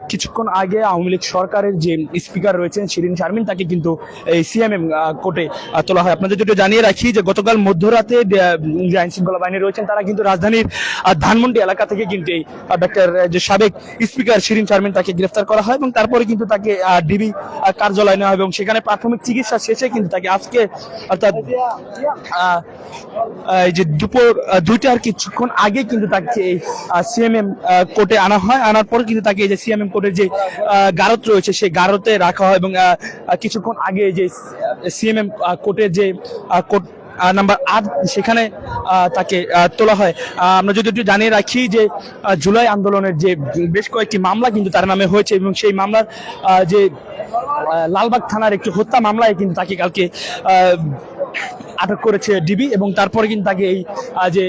কিছুক্ষণ আগে আওয়ামী লীগ সরকারের যে স্পিকার রয়েছেন শিরিন শারমিন তাকে কিন্তু এই সিএমএম কোর্টে তোলা হয়। আপনাদের যদি জানিয়ে রাখি যে গতকাল মধ্যরাতে যে আইন শৃঙ্খলা বাহিনী রয়েছেন তারা কিন্তু রাজধানীর ধানমন্ডি এলাকা থেকে কিন্তু এই ডাক্তার যে সাবেক স্পিকার শিরিন শারমিন তাকে গ্রেফতার করা হয় এবং তারপরে কিন্তু তাকে ডিবি কার্যালয়ে নেওয়া হয় এবং সেখানে প্রাথমিক চিকিৎসা শেষে কিন্তু তাকে আজকে অর্থাৎ এই যে দুপুর 2টার কিছুক্ষণ আগে কিন্তু তাকে এই সিএমএম কোর্টে আনা হয়। আনার পর কিন্তু তাকে এই যে সিএমএম কোর্টের যে গারদ রয়েছে সেই গারদে রাখা হয় এবং কিছুক্ষণ আগে যে সিএমএম কোর্টের যে কোর্ট নাম্বার 8 সেখানে তাকে তোলা হয়। আমরা যদি একটু জানিয়ে রাখি যে জুলাই আন্দোলনের যে বেশ কয়েকটি মামলা কিন্তু তার নামে হয়েছে এবং সেই মামলার যে লালবাগ থানার একটি হত্যা মামলায় কিন্তু তাকে কালকে আটক করেছে ডিবি এবং তারপরে কিন্তু তাকে এই যে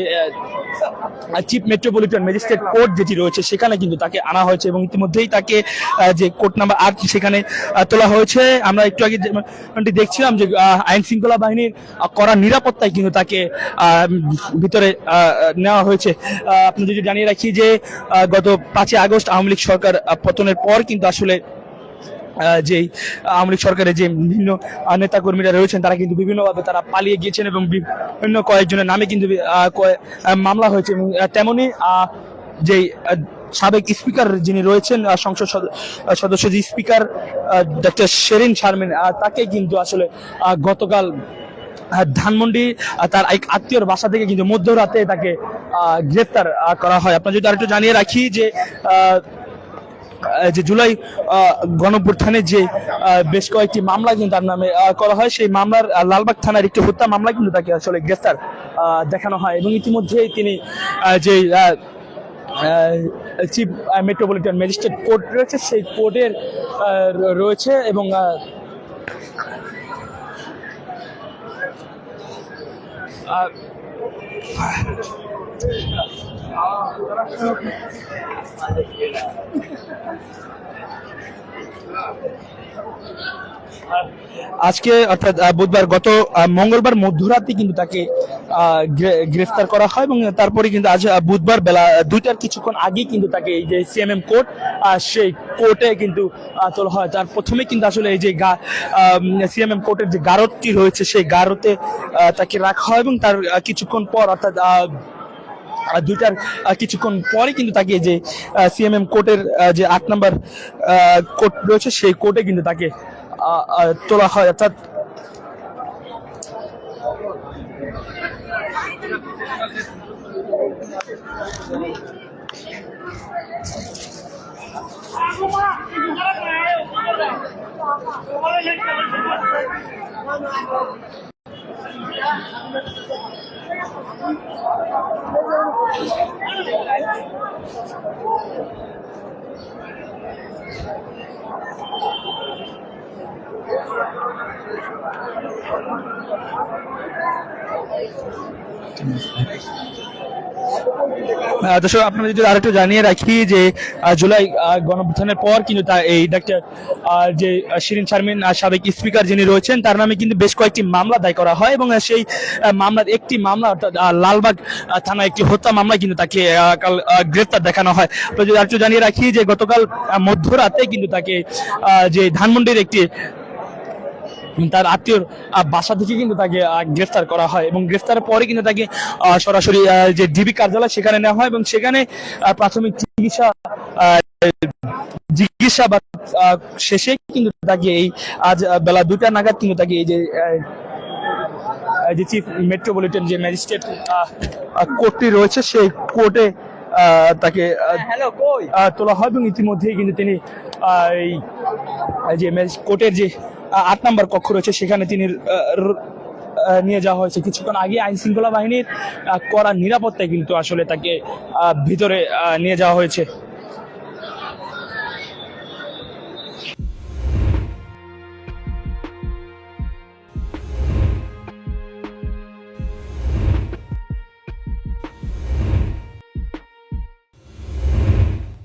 চিফ মেট্রোপলিটন ম্যাজিস্ট্রেট কোর্ট যেটি রয়েছে সেখানে কিন্তু তাকে আনা হয়েছে এবং ইতিমধ্যেই তাকে যে কোর্ট নাম্বার 8 সেখানে তোলা হয়েছে। আমরা একটু আগে দেখছিলাম যে আইন শৃঙ্খলা বাহিনীর কড়া নিরাপত্তায় কিন্তু তাকে ভিতরে নেওয়া হয়েছে। আপনি যদি জানিয়ে রাখি যে গত 5 আগস্ট আওয়ামী লীগ সরকার পতনের পর কিন্তু আসলে যে আওয়ামী লীগ সরকারের যে বিভিন্ন নেতা কর্মীরা রয়েছেন তারা কিন্তু বিভিন্নভাবে তারা পালিয়ে গিয়েছেন এবং বিভিন্ন কয়েকজনের নামে কিন্তু মামলা হয়েছে এবং তেমনি যে সাবেক স্পিকার যিনি রয়েছেন সংসদ সদস্য যে স্পিকার ডক্টর শিরিন শারমিন তাকে কিন্তু আসলে গতকাল ধানমন্ডি তার এক আত্মীয়র বাসা থেকে কিন্তু মধ্যরাতে তাকে গ্রেফতার করা হয়। আপনার যদি আরেকটু জানিয়ে রাখি যে যে জুলাই গণঅভ্যুত্থানে যে বেশ কয়েকটি মামলা কিন্তু তার নামে করা হয় সেই মামলার লালবাগ থানার একটি হত্যা মামলা কিন্তু তাকে আসলে গ্রেফতার দেখানো হয় এবং ইতিমধ্যেই তিনি যে চিফ মেট্রোপলিটন ম্যাজিস্ট্রেট কোর্ট রয়েছে সেই কোর্টের রয়েছে এবং আজকে অর্থাৎ বুধবার গত মঙ্গলবার মধ্যরাতে কিন্তু তাকে গ্রেফতার করা হয় এবং তারপরে কিন্তু আজ বুধবার বেলা 2টার কিছুক্ষণ আগে কিন্তু তাকে এই যে সিএমএম কোর্ট সেই কোর্টে কিন্তু তোলা হয়। তার প্রথমে কিন্তু আসলে এই যে সিএমএম কোর্টের যে গারদটি রয়েছে সেই গারদে তাকে রাখা হয় এবং তার কিছুক্ষণ পর অর্থাৎ 2টার কিছুক্ষণ পরে কিন্তু তাকে যে সিএমএম কোর্টের যে 8 নম্বর কোর্ট রয়েছে সেই কোর্টে কিন্তু তাকে তোলা হয়। অর্থাৎ দর্শক আপনারা যদি আরেকটু জানিয়ে রাখি যে জুলাই গণঅভ্যুত্থানের পর কিন্তু এই ডাক্তার যে শিরিন শারমিন সাবেক স্পিকার যিনি রয়েছেন তার নামে কিন্তু বেশ কয়েকটি মামলা দায় করা হয় এবং সেই মামলার একটি মামলা অর্থাৎ লালবাগ থানা একটি হত্যা মামলা কিন্তু তাকে কাল গ্রেফতার দেখানো হয়। তো যদি আরেকটু জানিয়ে রাখি যে গতকাল মধ্যরাতে কিন্তু তাকে যে ধানমন্ডির একটি তার আত্মীয়র বাসা থেকে কিন্তু তাকে গ্রেফতার করা হয় এবং গ্রেফতারের পরে কিন্তু তাকে সরাসরি যে ডিবি কার্যালয় সেখানে নেওয়া হয় এবং সেখানে প্রাথমিক জিজ্ঞাসাবাদ শেষে কিন্তু তাকে এই আজ বেলা 2টা নাগাদ কিন্তু তাকে এই যে চিফ মেট্রোপলিটন যে ম্যাজিস্ট্রেট কোর্টটি রয়েছে সেই কোর্টে তাকে তোলা হয় এবং ইতিমধ্যেই কিন্তু তিনি এই যে কোর্টের যে 8 নম্বর কক্ষ রয়েছে সেখানে তিনি নিয়ে যাওয়া হয়েছে। কিছুক্ষণ আগে আইন শৃঙ্খলা বাহিনীর কড়া নিরাপত্তায় কিন্তু আসলে তাকে ভিতরে নিয়ে যাওয়া হয়েছে।